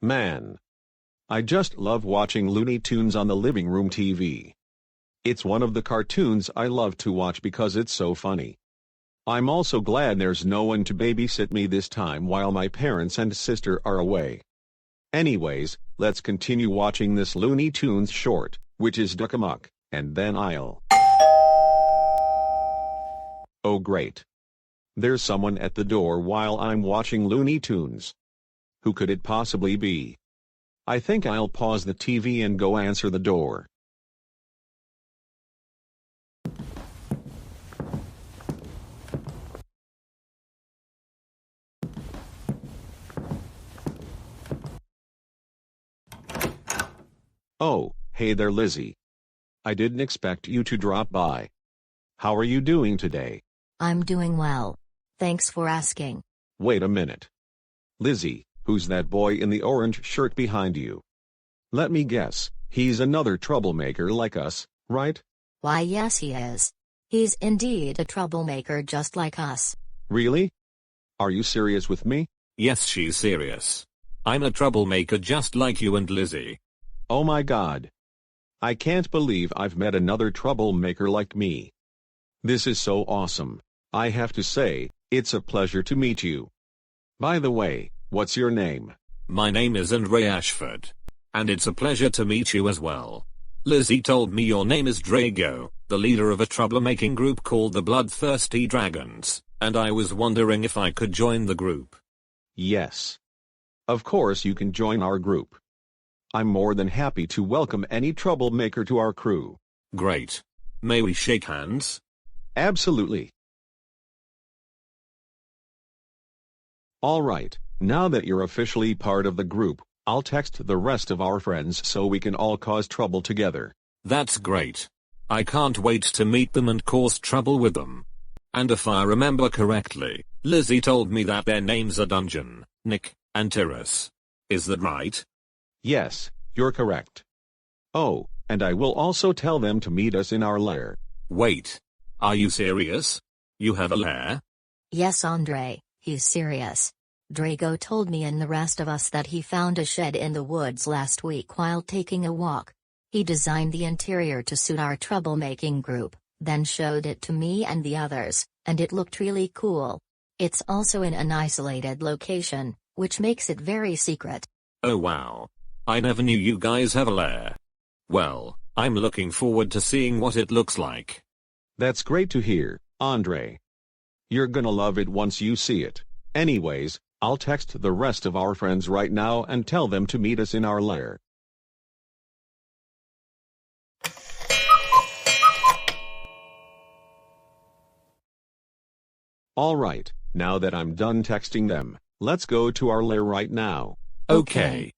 Man, I just love watching Looney Tunes on the living room TV. It's one of the cartoons I love to watch because it's so funny. I'm also glad there's no one to babysit me this time while my parents and sister are away. Anyways, let's continue watching this Looney Tunes short, which is Duck Amuck, and then I'll... Oh great. There's someone at the door while I'm watching Looney Tunes. Who could it possibly be? I think I'll pause the TV and go answer the door. Oh, hey there Lizzie. I didn't expect you to drop by. How are you doing today? I'm doing well. Thanks for asking. Wait a minute. Lizzie, who's that boy in the orange shirt behind you? Let me guess, he's another troublemaker like us, right? Why yes he is. He's indeed a troublemaker just like us. Really? Are you serious with me? Yes, she's serious. I'm a troublemaker just like you and Lizzie. Oh my God. I can't believe I've met another troublemaker like me. This is so awesome. I have to say, it's a pleasure to meet you. By the way, what's your name? My name is Andre Ashford. And it's a pleasure to meet you as well. Lizzie told me your name is Drago, the leader of a troublemaking group called the Bloodthirsty Dragons, and I was wondering if I could join the group. Yes. Of course you can join our group. I'm more than happy to welcome any troublemaker to our crew. Great. May we shake hands? Absolutely. Alright, now that you're officially part of the group, I'll text the rest of our friends so we can all cause trouble together. That's great. I can't wait to meet them and cause trouble with them. And if I remember correctly, Lizzie told me that their names are Dungeon, Nick, and Tyrus. Is that right? Yes, you're correct. Oh, and I will also tell them to meet us in our lair. Wait. Are you serious? You have a lair? Yes Andre, he's serious. Drago told me and the rest of us that he found a shed in the woods last week while taking a walk. He designed the interior to suit our troublemaking group, then showed it to me and the others, and it looked really cool. It's also in an isolated location, which makes it very secret. Oh wow. I never knew you guys have a lair. Well, I'm looking forward to seeing what it looks like. That's great to hear, Andre. You're gonna love it once you see it. Anyways, I'll text the rest of our friends right now and tell them to meet us in our lair. Alright, now that I'm done texting them, let's go to our lair right now. Okay.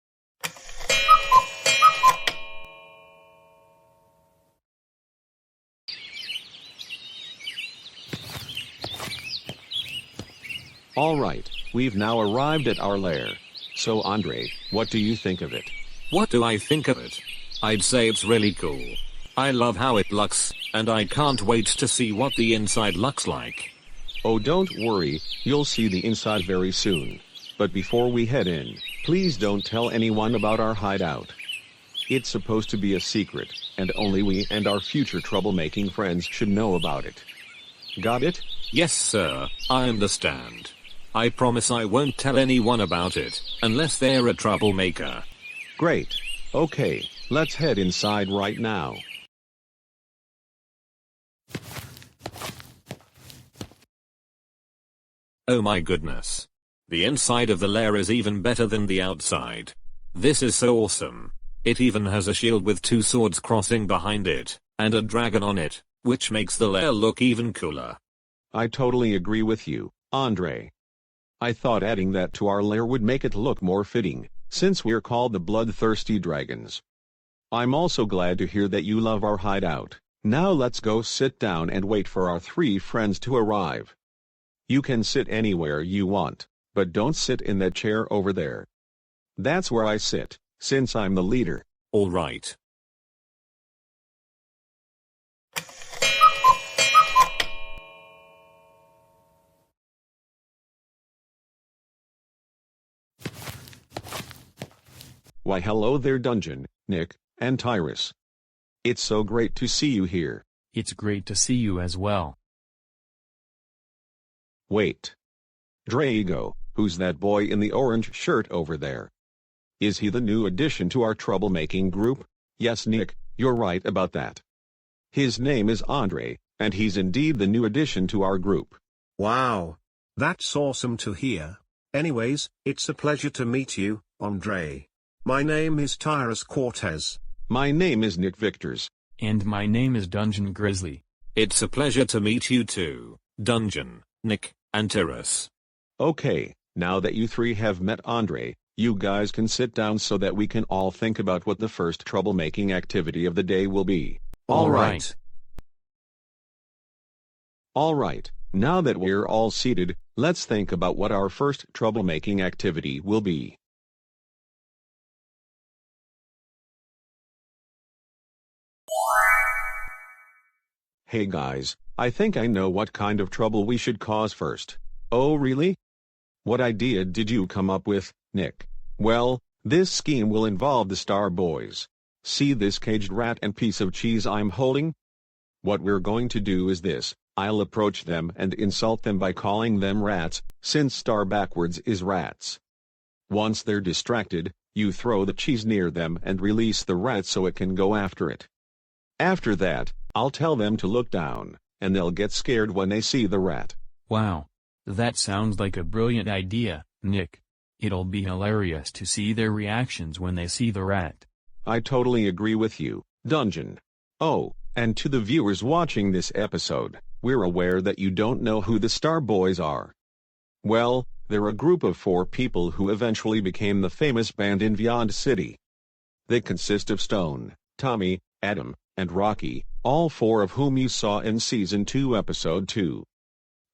Alright, we've now arrived at our lair. So Andre, what do you think of it? What do I think of it? I'd say it's really cool. I love how it looks, and I can't wait to see what the inside looks like. Oh don't worry, you'll see the inside very soon. But before we head in, please don't tell anyone about our hideout. It's supposed to be a secret, and only we and our future troublemaking friends should know about it. Got it? Yes sir, I understand. I promise I won't tell anyone about it, unless they're a troublemaker. Great. Okay, let's head inside right now. Oh my goodness. The inside of the lair is even better than the outside. This is so awesome. It even has a shield with two swords crossing behind it, and a dragon on it, which makes the lair look even cooler. I totally agree with you, Andre. I thought adding that to our lair would make it look more fitting, since we're called the Bloodthirsty Dragons. I'm also glad to hear that you love our hideout. Now let's go sit down and wait for our three friends to arrive. You can sit anywhere you want, but don't sit in that chair over there. That's where I sit, since I'm the leader. All right. Why hello there Dungeon, Nick, and Tyrus. It's so great to see you here. It's great to see you as well. Wait. Drago, who's that boy in the orange shirt over there? Is he the new addition to our troublemaking group? Yes Nick, you're right about that. His name is Andre, and he's indeed the new addition to our group. Wow. That's awesome to hear. Anyways, it's a pleasure to meet you, Andre. My name is Tyrus Cortez. My name is Nick Victors. And my name is Dungeon Grizzly. It's a pleasure to meet you too, Dungeon, Nick, and Tyrus. Okay, now that you three have met Andre, you guys can sit down so that we can all think about what the first troublemaking activity of the day will be. All right. Alright, now that we're all seated, let's think about what our first troublemaking activity will be. Hey guys, I think I know what kind of trouble we should cause first. Oh really? What idea did you come up with, Nick? Well, this scheme will involve the Star Boys. See this caged rat and piece of cheese I'm holding? What we're going to do is this. I'll approach them and insult them by calling them rats, since star backwards is rats. Once they're distracted, you throw the cheese near them and release the rat so it can go after it. After that, I'll tell them to look down, and they'll get scared when they see the rat. Wow. That sounds like a brilliant idea, Nick. It'll be hilarious to see their reactions when they see the rat. I totally agree with you, Dungeon. Oh, and to the viewers watching this episode, we're aware that you don't know who the Star Boys are. Well, they're a group of 4 people who eventually became the famous band in Vyond City. They consist of Stone, Tommy, Adam, and Rocky, all 4 of whom you saw in Season 2 Episode 2.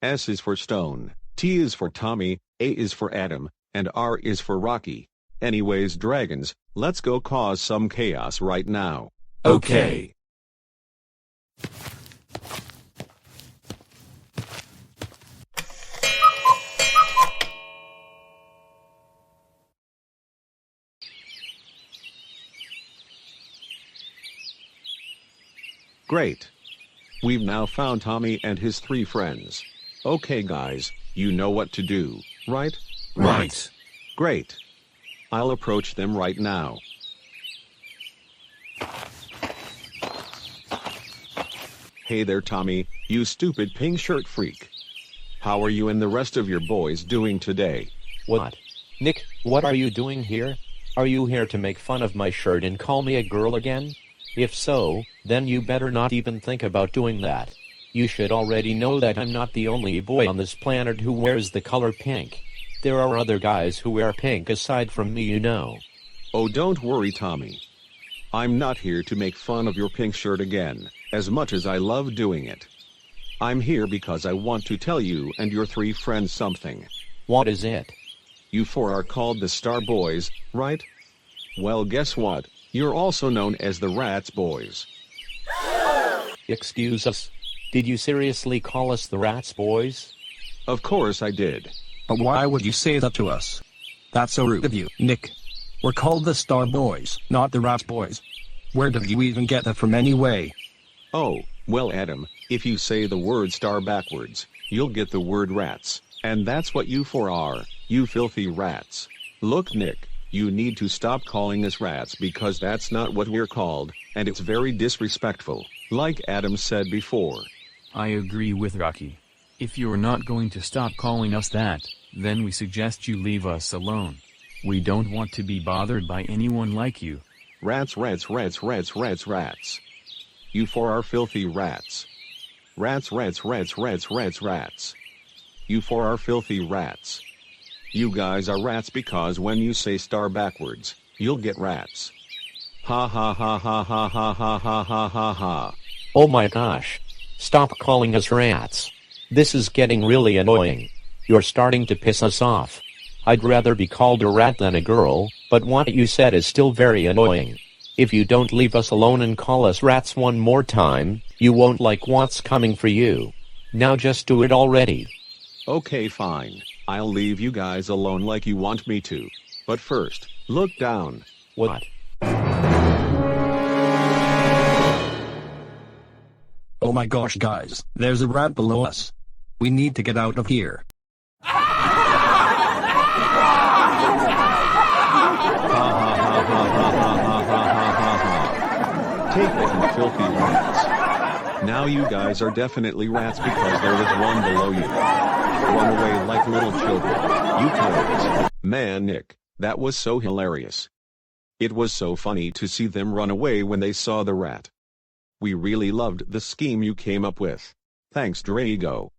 S is for Stone, T is for Tommy, A is for Adam, and R is for Rocky. Anyways dragons, let's go cause some chaos right now. Okay. Great. We've now found Tommy and his 3 friends. Okay guys, you know what to do, right? Right. Great. I'll approach them right now. Hey there Tommy, you stupid pink shirt freak. How are you and the rest of your boys doing today? What? Nick, what are you doing here? Are you here to make fun of my shirt and call me a girl again? If so, then you better not even think about doing that. You should already know that I'm not the only boy on this planet who wears the color pink. There are other guys who wear pink aside from me, you know. Oh don't worry Tommy. I'm not here to make fun of your pink shirt again, as much as I love doing it. I'm here because I want to tell you and your 3 friends something. What is it? You 4 are called the Star Boys, right? Well guess what? You're also known as the Rats Boys. Excuse us? Did you seriously call us the Rats Boys? Of course I did. But why would you say that to us? That's so rude of you, Nick. We're called the Star Boys, not the Rats Boys. Where did you even get that from anyway? Oh, well Adam, if you say the word star backwards, you'll get the word rats, and that's what you 4 are, you filthy rats. Look Nick, you need to stop calling us rats because that's not what we're called, and it's very disrespectful, like Adam said before. I agree with Rocky. If you're not going to stop calling us that, then we suggest you leave us alone. We don't want to be bothered by anyone like you. Rats rats rats rats rats rats. You 4 are filthy rats. Rats rats rats rats rats rats. You 4 are filthy rats. You guys are rats because when you say star backwards, you'll get rats. Ha ha ha ha ha ha ha ha ha ha ha. Oh my gosh. Stop calling us rats. This is getting really annoying. You're starting to piss us off. I'd rather be called a rat than a girl, but what you said is still very annoying. If you don't leave us alone and call us rats one more time, you won't like what's coming for you. Now just do it already. Okay fine, I'll leave you guys alone like you want me to. But first, look down. What? Oh my gosh guys, there's a rat below us. We need to get out of here. Take it, you filthy rats. Now you guys are definitely rats because there was one below you. Run away like little children, you cowards. Man, Nick, that was so hilarious. It was so funny to see them run away when they saw the rat. We really loved the scheme you came up with. Thanks, Drago.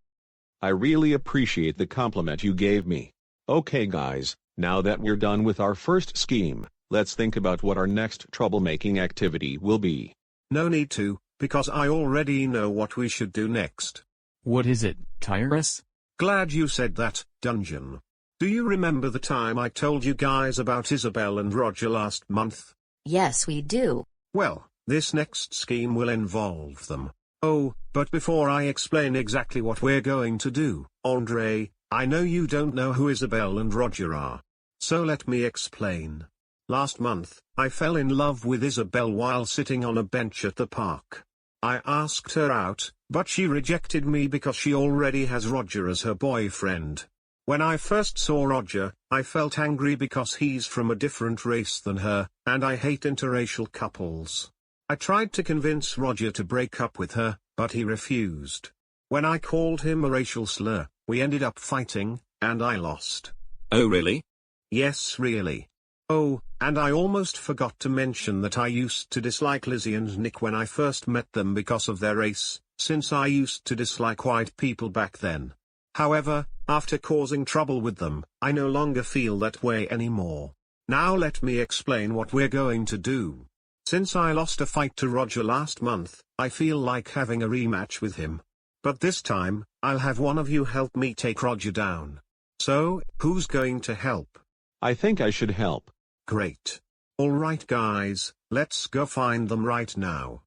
I really appreciate the compliment you gave me. Okay guys, now that we're done with our first scheme, let's think about what our next troublemaking activity will be. No need to, because I already know what we should do next. What is it, Tyrus? Glad you said that, Dungeon. Do you remember the time I told you guys about Isabel and Roger last month? Yes, we do. Well, this next scheme will involve them. Oh, but before I explain exactly what we're going to do, Andre, I know you don't know who Isabel and Roger are. So let me explain. Last month, I fell in love with Isabel while sitting on a bench at the park. I asked her out, but she rejected me because she already has Roger as her boyfriend. When I first saw Roger, I felt angry because he's from a different race than her, and I hate interracial couples. I tried to convince Roger to break up with her, but he refused. When I called him a racial slur, we ended up fighting, and I lost. Oh really? Yes, really. Oh, and I almost forgot to mention that I used to dislike Lizzie and Nick when I first met them because of their race, since I used to dislike white people back then. However, after causing trouble with them, I no longer feel that way anymore. Now let me explain what we're going to do. Since I lost a fight to Roger last month, I feel like having a rematch with him. But this time, I'll have one of you help me take Roger down. So, who's going to help? I think I should help. Great. Alright guys, let's go find them right now.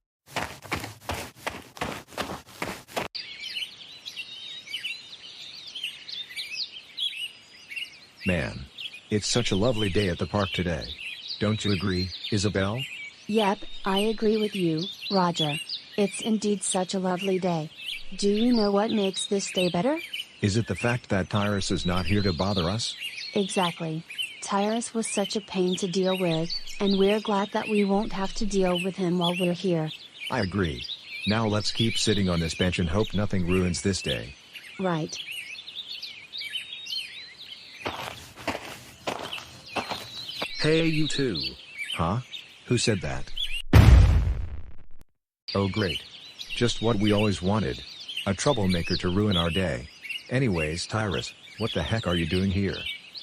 Man. It's such a lovely day at the park today. Don't you agree, Isabel? Yep, I agree with you, Roger. It's indeed such a lovely day. Do you know what makes this day better? Is it the fact that Tyrus is not here to bother us? Exactly. Tyrus was such a pain to deal with, and we're glad that we won't have to deal with him while we're here. I agree. Now let's keep sitting on this bench and hope nothing ruins this day. Right. Hey you two. Huh? Who said that? Oh great. Just what we always wanted. A troublemaker to ruin our day. Anyways, Tyrus, what the heck are you doing here?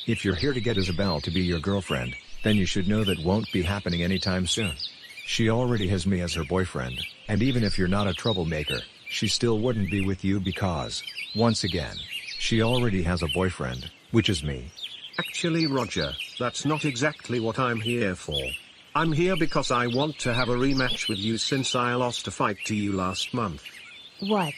If you're here to get Isabel to be your girlfriend, then you should know that won't be happening anytime soon. She already has me as her boyfriend, and even if you're not a troublemaker, she still wouldn't be with you because, once again, she already has a boyfriend, which is me. Actually Roger, that's not exactly what I'm here for. I'm here because I want to have a rematch with you since I lost a fight to you last month. What?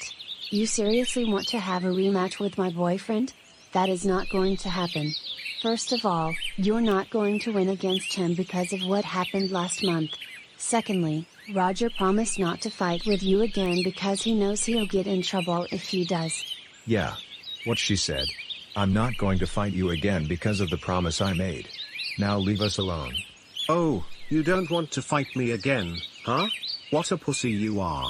You seriously want to have a rematch with my boyfriend? That is not going to happen. First of all, you're not going to win against him because of what happened last month. Secondly, Roger promised not to fight with you again because he knows he'll get in trouble if he does. Yeah. What she said. I'm not going to fight you again because of the promise I made. Now leave us alone. Oh, you don't want to fight me again, huh? What a pussy you are.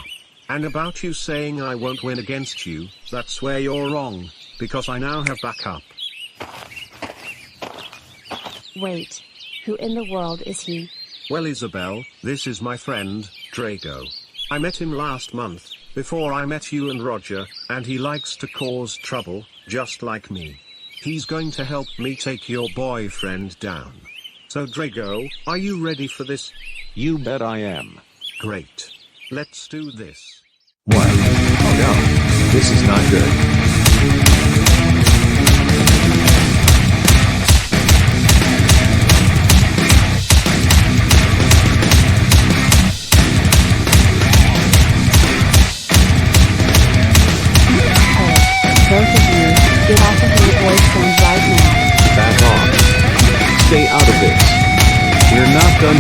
And about you saying I won't win against you, that's where you're wrong, because I now have backup. Wait. Who in the world is he? Well Isabel, this is my friend, Drago. I met him last month, before I met you and Roger, and he likes to cause trouble, just like me. He's going to help me take your boyfriend down. So Drago, are you ready for this? You bet I am. Great. Let's do this. What? Oh no. This is not good. Both of you, get off of your boyfriend right now. Back off. Stay out of this. We're not done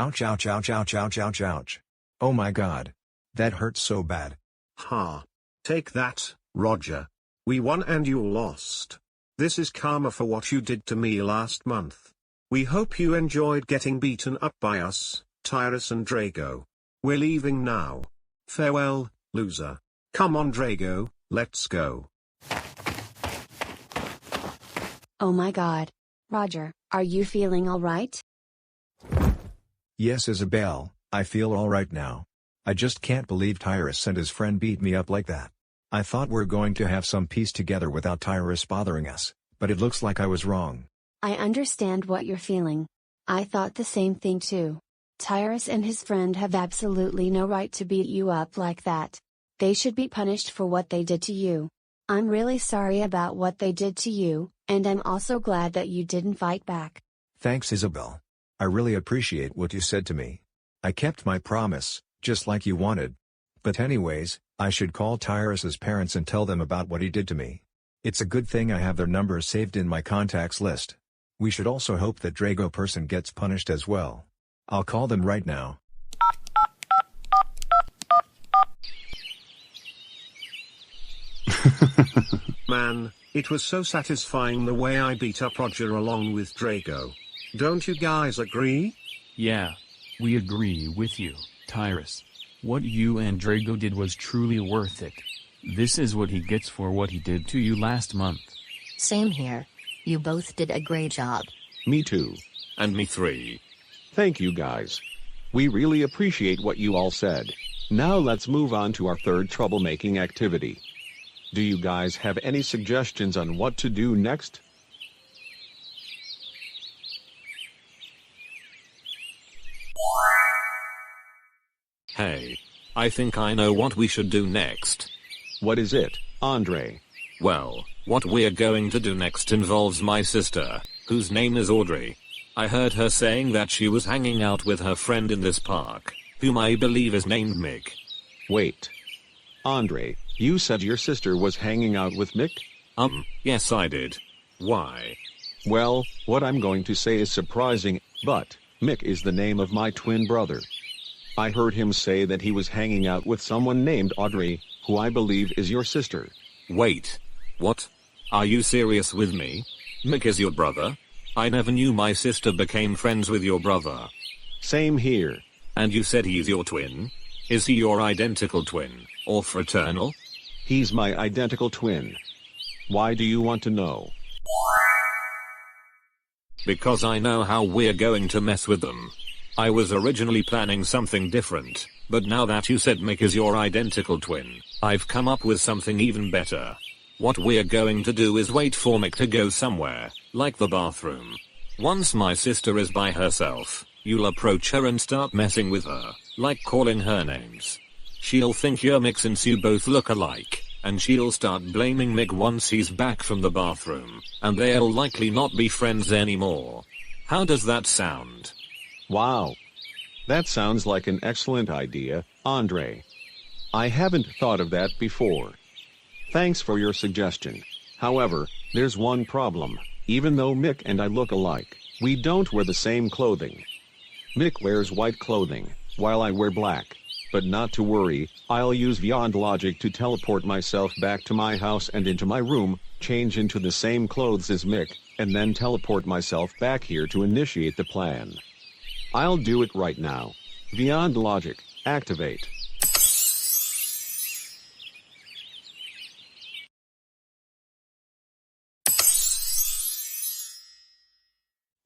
Ouch, ouch, ouch, ouch, ouch, ouch, ouch. Oh my god. That hurts so bad. Ha. Take that, Roger. We won and you lost. This is karma for what you did to me last month. We hope you enjoyed getting beaten up by us, Tyrus and Drago. We're leaving now. Farewell, loser. Come on Drago, let's go. Oh my god. Roger, are you feeling alright? Yes, Isabel, I feel alright now. I just can't believe Tyrus and his friend beat me up like that. I thought we're going to have some peace together without Tyrus bothering us, but it looks like I was wrong. I understand what you're feeling. I thought the same thing too. Tyrus and his friend have absolutely no right to beat you up like that. They should be punished for what they did to you. I'm really sorry about what they did to you, and I'm also glad that you didn't fight back. Thanks, Isabel. I really appreciate what you said to me. I kept my promise, just like you wanted. But anyways, I should call Tyrus's parents and tell them about what he did to me. It's a good thing I have their numbers saved in my contacts list. We should also hope that Drago person gets punished as well. I'll call them right now. Man, it was so satisfying the way I beat up Roger along with Drago. Don't you guys agree? Yeah. We agree with you, Tyrus. What you and Drago did was truly worth it. This is what he gets for what he did to you last month. Same here. You both did a great job. Me too. And me 3. Thank you guys. We really appreciate what you all said. Now let's move on to our third troublemaking activity. Do you guys have any suggestions on what to do next? Hey. I think I know what we should do next. What is it, Andre? Well, what we're going to do next involves my sister, whose name is Audrey. I heard her saying that she was hanging out with her friend in this park, whom I believe is named Mick. Wait. Andre, you said your sister was hanging out with Mick? Yes I did. Why? Well, what I'm going to say is surprising, but Mick is the name of my twin brother. I heard him say that he was hanging out with someone named Audrey, who I believe is your sister. Wait. What? Are you serious with me? Mick is your brother? I never knew my sister became friends with your brother. Same here. And you said he's your twin? Is he your identical twin, or fraternal? He's my identical twin. Why do you want to know? Because I know how we're going to mess with them. I was originally planning something different, but now that you said Mick is your identical twin, I've come up with something even better. What we're going to do is wait for Mick to go somewhere, like the bathroom. Once my sister is by herself, you'll approach her and start messing with her, like calling her names. She'll think you're Mick since you both look alike, and she'll start blaming Mick once he's back from the bathroom, and they'll likely not be friends anymore. How does that sound? Wow. That sounds like an excellent idea, Andre. I haven't thought of that before. Thanks for your suggestion. However, there's one problem. Even though Mick and I look alike, we don't wear the same clothing. Mick wears white clothing, while I wear black. But not to worry, I'll use Vyond logic to teleport myself back to my house and into my room, change into the same clothes as Mick, and then teleport myself back here to initiate the plan. I'll do it right now. Vyond logic, activate.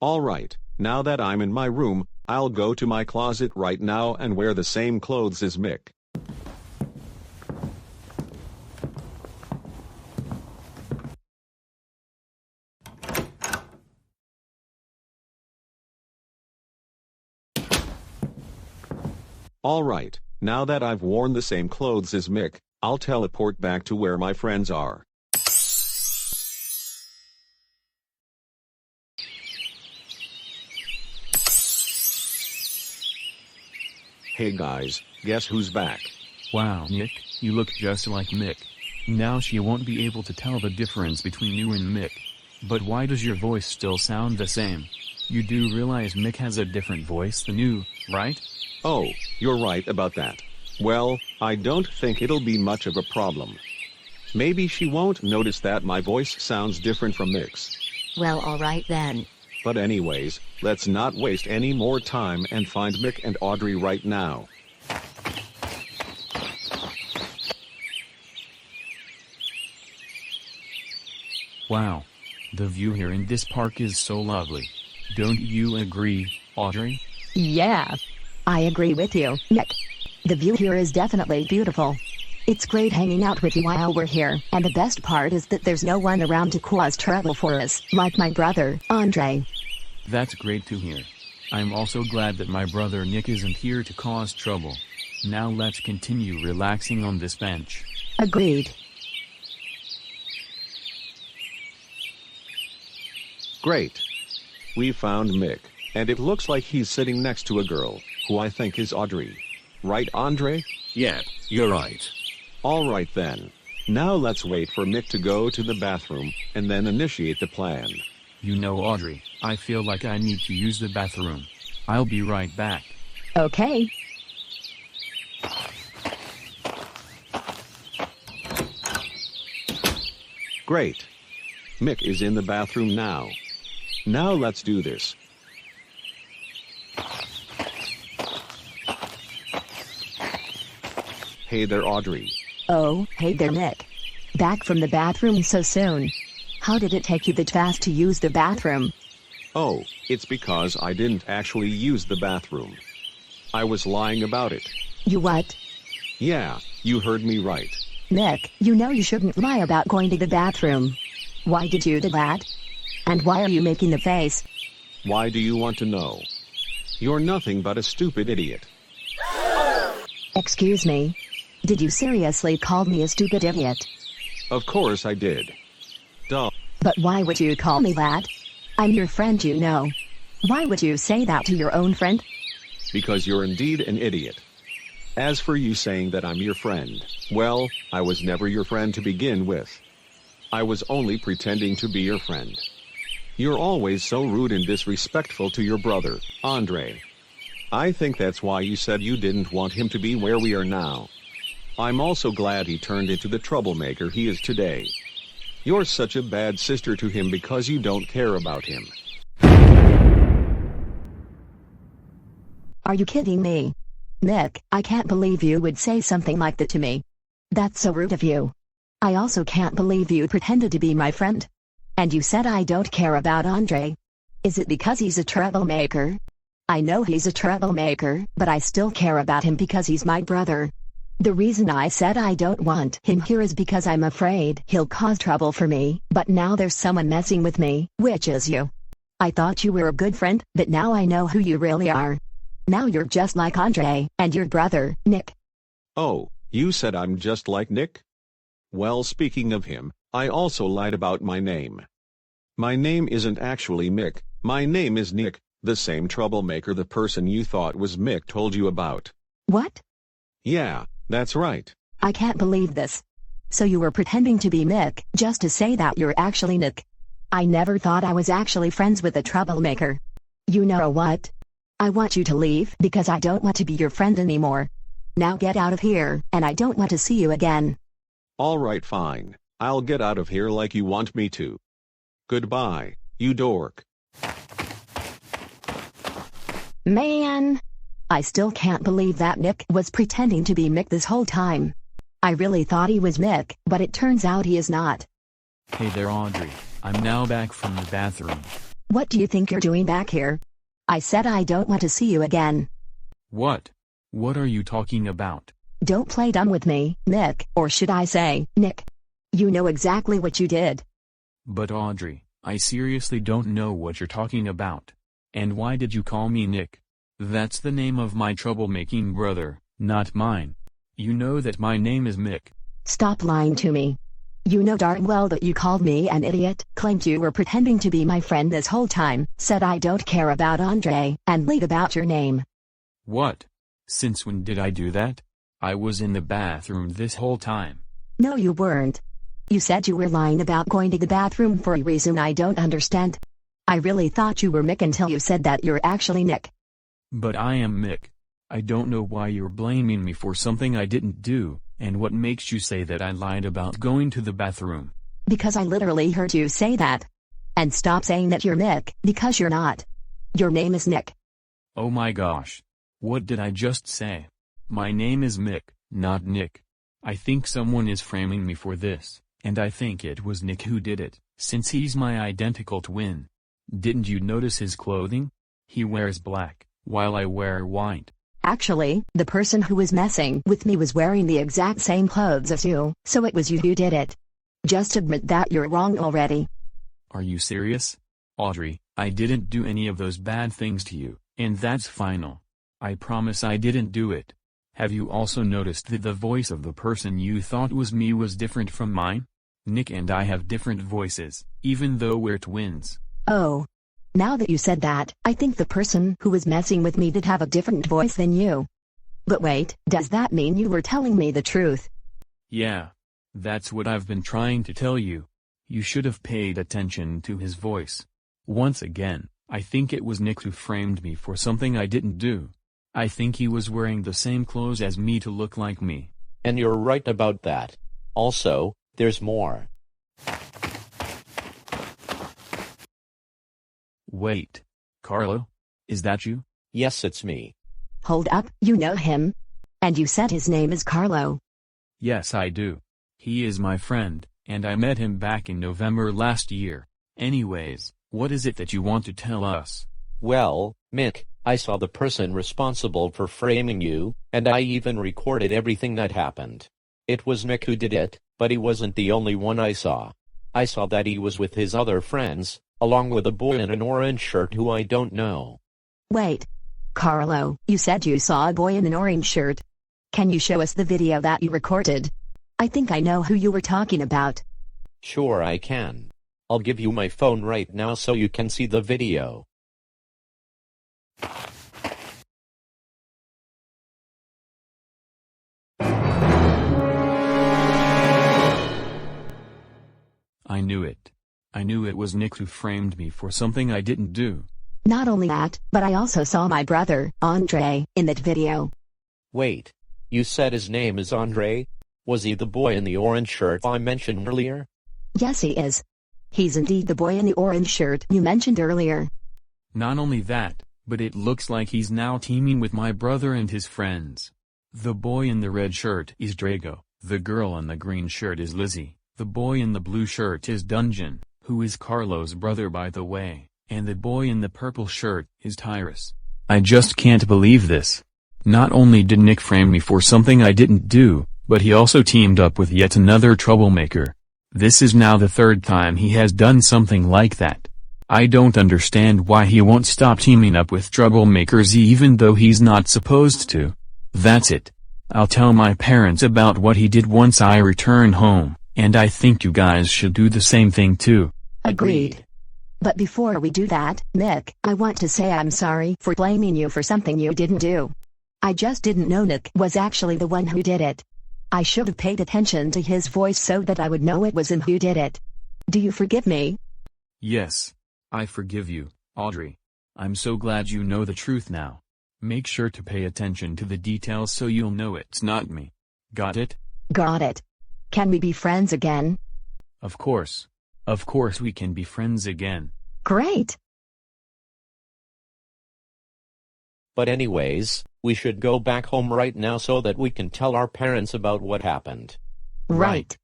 Alright, now that I'm in my room, I'll go to my closet right now and wear the same clothes as Mick. Alright, now that I've worn the same clothes as Mick, I'll teleport back to where my friends are. Hey guys, guess who's back? Wow, Nick, you look just like Mick. Now she won't be able to tell the difference between you and Mick. But why does your voice still sound the same? You do realize Mick has a different voice than you, right? Oh, you're right about that. Well, I don't think it'll be much of a problem. Maybe she won't notice that my voice sounds different from Mick's. Well, alright then. But anyways, let's not waste any more time and find Mick and Audrey right now. Wow. The view here in this park is so lovely. Don't you agree, Audrey? Yeah. I agree with you, Nick. The view here is definitely beautiful. It's great hanging out with you while we're here, and the best part is that there's no one around to cause trouble for us, like my brother, Andre. That's great to hear. I'm also glad that my brother Nick isn't here to cause trouble. Now let's continue relaxing on this bench. Agreed. Great. We found Mick, and it looks like he's sitting next to a girl, who I think is Audrey. Right, Andre? Yeah, you're right. All right then. Now let's wait for Mick to go to the bathroom, and then initiate the plan. You know, Audrey, I feel like I need to use the bathroom. I'll be right back. Okay. Great. Mick is in the bathroom now. Now let's do this. Hey there, Audrey. Oh, hey there, Nick. Back from the bathroom so soon. How did it take you that fast to use the bathroom? Oh, it's because I didn't actually use the bathroom. I was lying about it. You what? Yeah, you heard me right. Nick, you know you shouldn't lie about going to the bathroom. Why did you do that? And why are you making the face? Why do you want to know? You're nothing but a stupid idiot. Excuse me? Did you seriously call me a stupid idiot? Of course I did. Duh. But why would you call me that? I'm your friend, you know. Why would you say that to your own friend? Because you're indeed an idiot. As for you saying that I'm your friend, well, I was never your friend to begin with. I was only pretending to be your friend. You're always so rude and disrespectful to your brother, Andre. I think that's why you said you didn't want him to be where we are now. I'm also glad he turned into the troublemaker he is today. You're such a bad sister to him because you don't care about him. Are you kidding me? Nick, I can't believe you would say something like that to me. That's so rude of you. I also can't believe you pretended to be my friend. And you said I don't care about Andre. Is it because he's a troublemaker? I know he's a troublemaker, but I still care about him because he's my brother. The reason I said I don't want him here is because I'm afraid he'll cause trouble for me, but now there's someone messing with me, which is you. I thought you were a good friend, but now I know who you really are. Now you're just like Andre, and your brother, Nick. Oh, you said I'm just like Nick? Well, speaking of him, I also lied about my name. My name isn't actually Mick, my name is Nick, the same troublemaker the person you thought was Mick told you about. What? Yeah, that's right. I can't believe this. So you were pretending to be Mick, just to say that you're actually Nick. I never thought I was actually friends with a troublemaker. You know what? I want you to leave because I don't want to be your friend anymore. Now get out of here, and I don't want to see you again. All right, fine. I'll get out of here like you want me to. Goodbye, you dork. Man! I still can't believe that Nick was pretending to be Mick this whole time. I really thought he was Mick, but it turns out he is not. Hey there, Audrey. I'm now back from the bathroom. What do you think you're doing back here? I said I don't want to see you again. What? What are you talking about? Don't play dumb with me, Nick, or should I say, Nick. You know exactly what you did. But Audrey, I seriously don't know what you're talking about. And why did you call me Nick? That's the name of my troublemaking brother, not mine. You know that my name is Mick. Stop lying to me. You know darn well that you called me an idiot, claimed you were pretending to be my friend this whole time, said I don't care about Andre, and lied about your name. What? Since when did I do that? I was in the bathroom this whole time. No, you weren't. You said you were lying about going to the bathroom for a reason I don't understand. I really thought you were Mick until you said that you're actually Nick. But I am Mick. I don't know why you're blaming me for something I didn't do, and what makes you say that I lied about going to the bathroom. Because I literally heard you say that. And stop saying that you're Mick, because you're not. Your name is Nick. Oh my gosh. What did I just say? My name is Mick, not Nick. I think someone is framing me for this, and I think it was Nick who did it, since he's my identical twin. Didn't you notice his clothing? He wears black, while I wear white. Actually, the person who was messing with me was wearing the exact same clothes as you, so it was you who did it. Just admit that you're wrong already. Are you serious? Audrey, I didn't do any of those bad things to you, and that's final. I promise I didn't do it. Have you also noticed that the voice of the person you thought was me was different from mine? Nick and I have different voices, even though we're twins. Oh. Now that you said that, I think the person who was messing with me did have a different voice than you. But wait, does that mean you were telling me the truth? Yeah. That's what I've been trying to tell you. You should have paid attention to his voice. Once again, I think it was Nick who framed me for something I didn't do. I think he was wearing the same clothes as me to look like me. And you're right about that. Also, there's more. Wait. Carlo? Is that you? Yes, it's me. Hold up, you know him? And you said his name is Carlo. Yes, I do. He is my friend, and I met him back in November last year. Anyways, what is it that you want to tell us? Well, Mick, I saw the person responsible for framing you, and I even recorded everything that happened. It was Mick who did it, but he wasn't the only one I saw. I saw that he was with his other friends, along with a boy in an orange shirt who I don't know. Wait. Carlo, you said you saw a boy in an orange shirt. Can you show us the video that you recorded? I think I know who you were talking about. Sure, I can. I'll give you my phone right now so you can see the video. I knew it. I knew it was Nick who framed me for something I didn't do. Not only that, but I also saw my brother, Andre, in that video. Wait. You said his name is Andre? Was he the boy in the orange shirt I mentioned earlier? Yes, he is. He's indeed the boy in the orange shirt you mentioned earlier. Not only that, but it looks like he's now teaming with my brother and his friends. The boy in the red shirt is Drago, the girl in the green shirt is Lizzie, the boy in the blue shirt is Dungeon, who is Carlo's brother by the way, and the boy in the purple shirt is Tyrus. I just can't believe this. Not only did Nick frame me for something I didn't do, but he also teamed up with yet another troublemaker. This is now the third time he has done something like that. I don't understand why he won't stop teaming up with troublemakers even though he's not supposed to. That's it. I'll tell my parents about what he did once I return home, and I think you guys should do the same thing too. Agreed. But before we do that, Nick, I want to say I'm sorry for blaming you for something you didn't do. I just didn't know Nick was actually the one who did it. I should have paid attention to his voice so that I would know it was him who did it. Do you forgive me? Yes. I forgive you, Audrey. I'm so glad you know the truth now. Make sure to pay attention to the details so you'll know it's not me. Got it? Got it. Can we be friends again? Of course. Of course we can be friends again. Great. But anyways, we should go back home right now so that we can tell our parents about what happened. Right.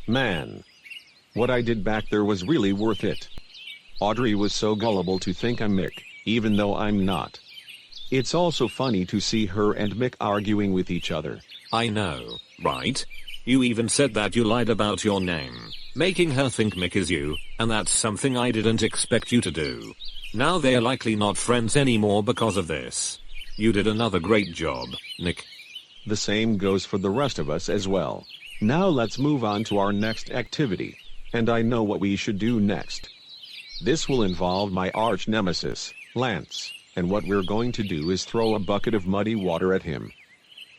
Man. What I did back there was really worth it. Audrey was so gullible to think I'm Mick, even though I'm not. It's also funny to see her and Mick arguing with each other. I know, right? You even said that you lied about your name, making her think Mick is you, and that's something I didn't expect you to do. Now they're likely not friends anymore because of this. You did another great job, Nick. The same goes for the rest of us as well. Now let's move on to our next activity, and I know what we should do next. This will involve my arch nemesis, Lance, and what we're going to do is throw a bucket of muddy water at him.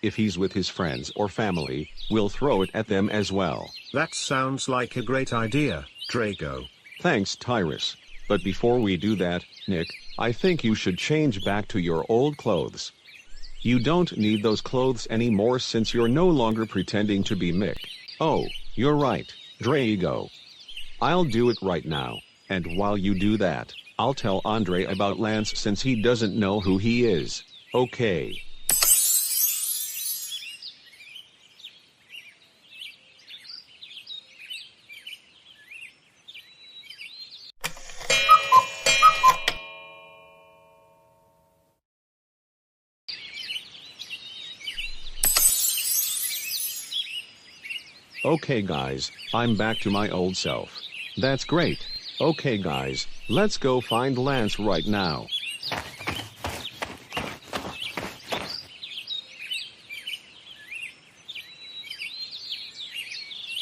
If he's with his friends or family, we'll throw it at them as well. That sounds like a great idea, Drago. Thanks, Tyrus. But before we do that, Nick, I think you should change back to your old clothes. You don't need those clothes anymore since you're no longer pretending to be Mick. Oh, you're right, Drago. I'll do it right now, and while you do that, I'll tell Andre about Lance since he doesn't know who he is. Okay. Okay guys, I'm back to my old self. That's great. Okay guys, let's go find Lance right now.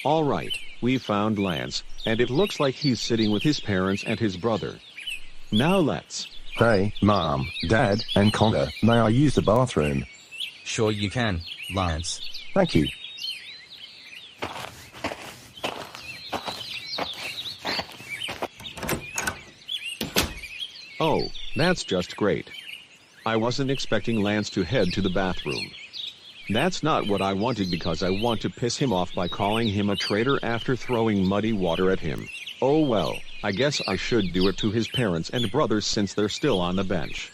Alright, we found Lance, and it looks like he's sitting with his parents and his brother. Now let's... Hey, Mom, Dad, and Connor, may I use the bathroom? Sure you can, Lance. Thank you. Oh, that's just great. I wasn't expecting Lance to head to the bathroom. That's not what I wanted because I want to piss him off by calling him a traitor after throwing muddy water at him. Oh well, I guess I should do it to his parents and brothers since they're still on the bench.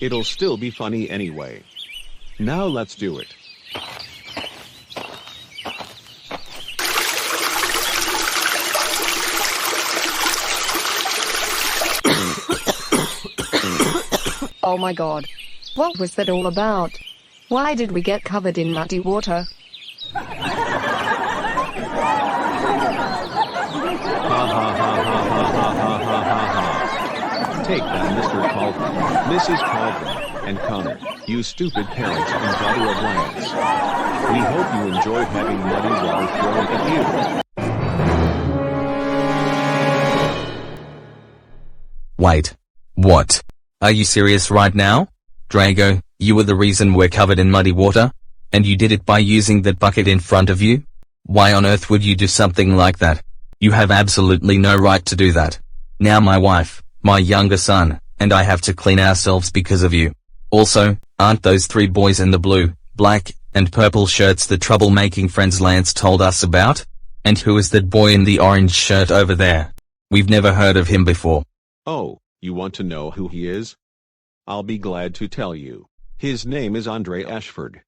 It'll still be funny anyway. Now let's do it. Oh my god. What was that all about? Why did we get covered in muddy water? Ha ha ha ha ha ha ha ha. Take that, Mr. Caldwell, Mrs. Caldwell, and Connor, you stupid parents and daughter of Lance. We hope you enjoyed having muddy water thrown at you. Wait. What? Are you serious right now? Drago, you were the reason we're covered in muddy water? And you did it by using that bucket in front of you? Why on earth would you do something like that? You have absolutely no right to do that. Now my wife, my younger son, and I have to clean ourselves because of you. Also, aren't those three boys in the blue, black, and purple shirts the troublemaking friends Lance told us about? And who is that boy in the orange shirt over there? We've never heard of him before. Oh, you want to know who he is? I'll be glad to tell you. His name is Andre Ashford.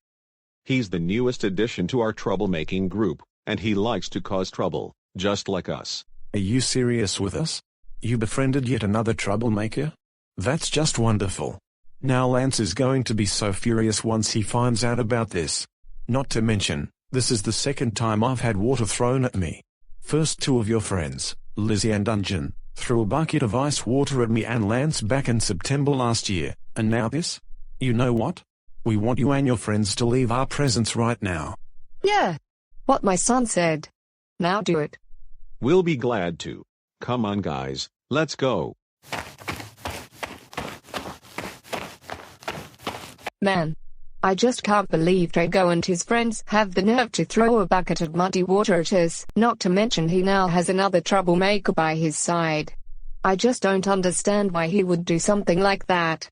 He's the newest addition to our troublemaking group, and he likes to cause trouble, just like us. Are you serious with us? You befriended yet another troublemaker? That's just wonderful. Now Lance is going to be so furious once he finds out about this. Not to mention, this is the second time I've had water thrown at me. First two of your friends, Lizzie and Dungeon, threw a bucket of ice water at me and Lance back in September last year, and now this? You know what? We want you and your friends to leave our presence right now. Yeah. What my son said. Now do it. We'll be glad to. Come on guys, let's go. Man. I just can't believe Drago and his friends have the nerve to throw a bucket of muddy water at us, not to mention he now has another troublemaker by his side. I just don't understand why he would do something like that.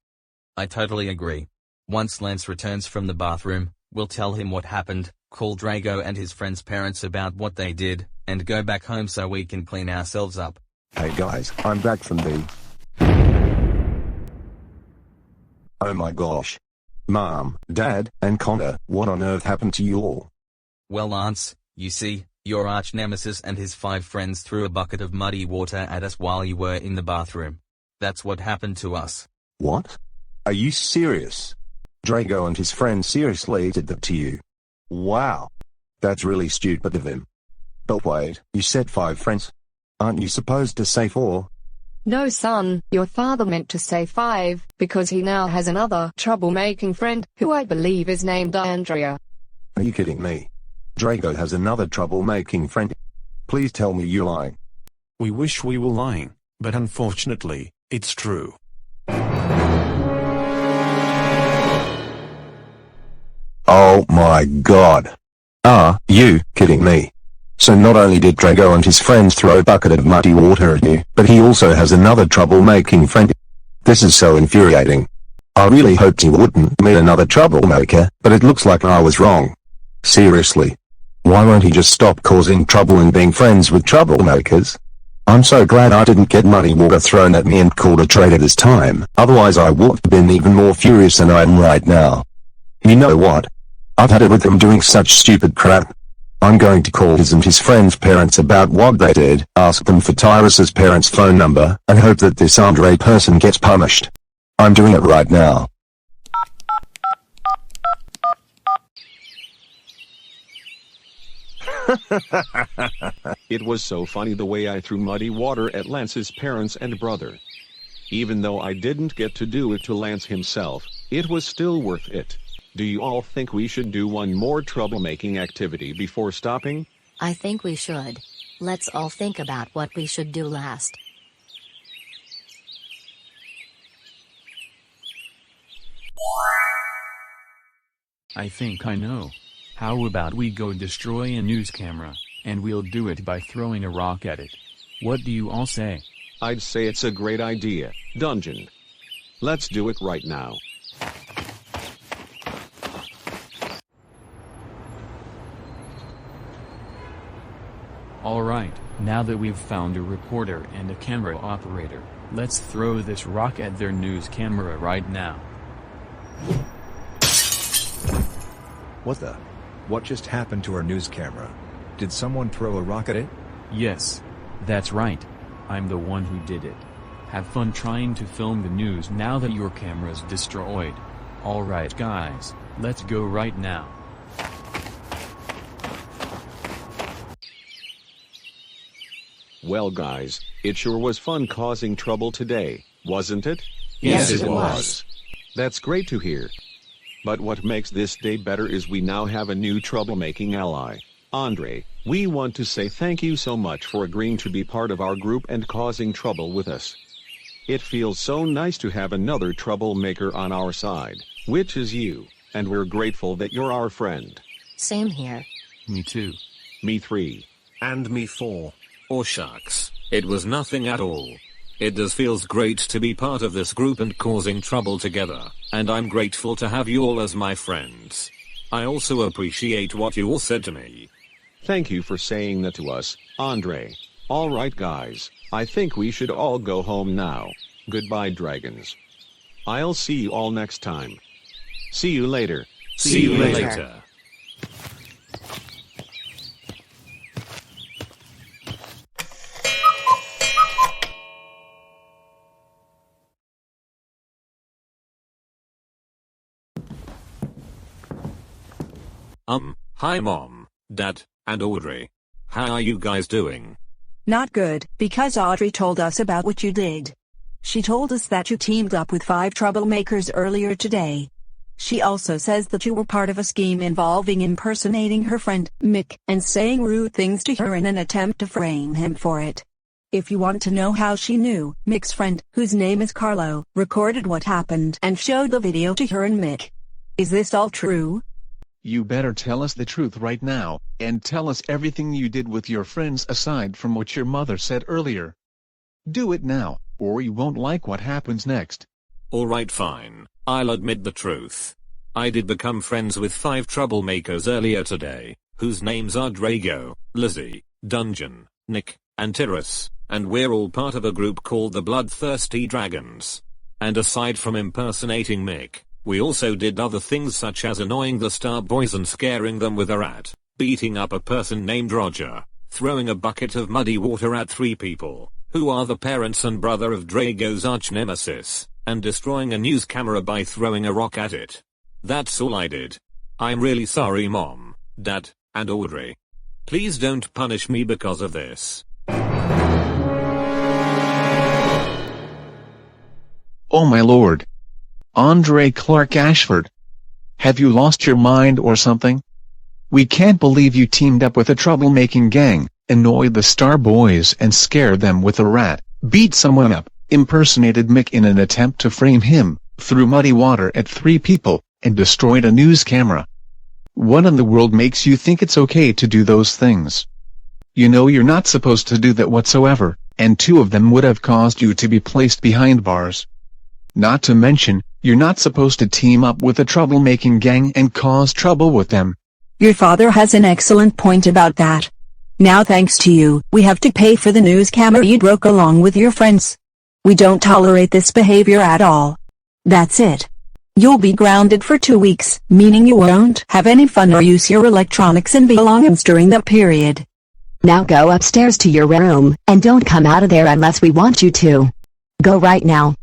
I totally agree. Once Lance returns from the bathroom, we'll tell him what happened, call Drago and his friends' parents about what they did, and go back home so we can clean ourselves up. Hey guys, I'm back from the... Oh my gosh. Mom, Dad, and Connor, what on earth happened to you all? Well Lance, you see, your arch-nemesis and his 5 friends threw a bucket of muddy water at us while you were in the bathroom. That's what happened to us. What? Are you serious? Drago and his friends seriously did that to you? Wow. That's really stupid of him. But wait, you said 5 friends? Aren't you supposed to say 4? No son, your father meant to say 5, because he now has another troublemaking friend, who I believe is named Andrea. Are you kidding me? Drago has another troublemaking friend. Please tell me you're lying. We wish we were lying, but unfortunately, it's true. Oh my god. Are you kidding me? So not only did Drago and his friends throw a bucket of muddy water at you, but he also has another troublemaking friend. This is so infuriating. I really hoped you wouldn't meet another troublemaker, but it looks like I was wrong. Seriously. Why won't he just stop causing trouble and being friends with troublemakers? I'm so glad I didn't get muddy water thrown at me and called a traitor this time, otherwise I would have been even more furious than I am right now. You know what? I've had it with them doing such stupid crap. I'm going to call his and his friend's parents about what they did, ask them for Tyrus's parents' phone number, and hope that this Andre person gets punished. I'm doing it right now. It was so funny the way I threw muddy water at Lance's parents and brother. Even though I didn't get to do it to Lance himself, it was still worth it. Do you all think we should do one more troublemaking activity before stopping? I think we should. Let's all think about what we should do last. I think I know. How about we go destroy a news camera, and we'll do it by throwing a rock at it. What do you all say? I'd say it's a great idea, Dungeon. Let's do it right now. Alright, now that we've found a reporter and a camera operator, let's throw this rock at their news camera right now. What the? What just happened to our news camera? Did someone throw a rock at it? Yes. That's right. I'm the one who did it. Have fun trying to film the news now that your camera's destroyed. Alright guys, let's go right now. Well guys, it sure was fun causing trouble today, wasn't it? Yes, it was. That's great to hear. But what makes this day better is we now have a new troublemaking ally. Andre, we want to say thank you so much for agreeing to be part of our group and causing trouble with us. It feels so nice to have another troublemaker on our side, which is you, and we're grateful that you're our friend. Same here. Me too. Me 3. And me 4. Or shucks, it was nothing at all. It does feels great to be part of this group and causing trouble together, and I'm grateful to have you all as my friends. I also appreciate what you all said to me. Thank you for saying that to us, Andre. Alright guys, I think we should all go home now. Goodbye dragons. I'll see you all next time. See you later. See you later. Hi Mom, Dad, and Audrey. How are you guys doing? Not good, because Audrey told us about what you did. She told us that you teamed up with 5 troublemakers earlier today. She also says that you were part of a scheme involving impersonating her friend, Mick, and saying rude things to her in an attempt to frame him for it. If you want to know how she knew, Mick's friend, whose name is Carlo, recorded what happened and showed the video to her and Mick. Is this all true? You better tell us the truth right now, and tell us everything you did with your friends aside from what your mother said earlier. Do it now, or you won't like what happens next. Alright fine, I'll admit the truth. I did become friends with 5 troublemakers earlier today, whose names are Drago, Lizzie, Dungeon, Nick, and Tyrus, and we're all part of a group called the Bloodthirsty Dragons. And aside from impersonating Mick, we also did other things such as annoying the Star Boys and scaring them with a rat, beating up a person named Roger, throwing a bucket of muddy water at 3 people, who are the parents and brother of Drago's arch-nemesis, and destroying a news camera by throwing a rock at it. That's all I did. I'm really sorry Mom, Dad, and Audrey. Please don't punish me because of this. Oh my lord. Andre Clark Ashford. Have you lost your mind or something? We can't believe you teamed up with a troublemaking gang, annoyed the Star Boys and scared them with a rat, beat someone up, impersonated Mick in an attempt to frame him, threw muddy water at 3 people, and destroyed a news camera. What in the world makes you think it's okay to do those things? You know you're not supposed to do that whatsoever, and 2 of them would have caused you to be placed behind bars. Not to mention, you're not supposed to team up with a troublemaking gang and cause trouble with them. Your father has an excellent point about that. Now thanks to you, we have to pay for the news camera you broke along with your friends. We don't tolerate this behavior at all. That's it. You'll be grounded for 2 weeks, meaning you won't have any fun or use your electronics and belongings during that period. Now go upstairs to your room, and don't come out of there unless we want you to. Go right now.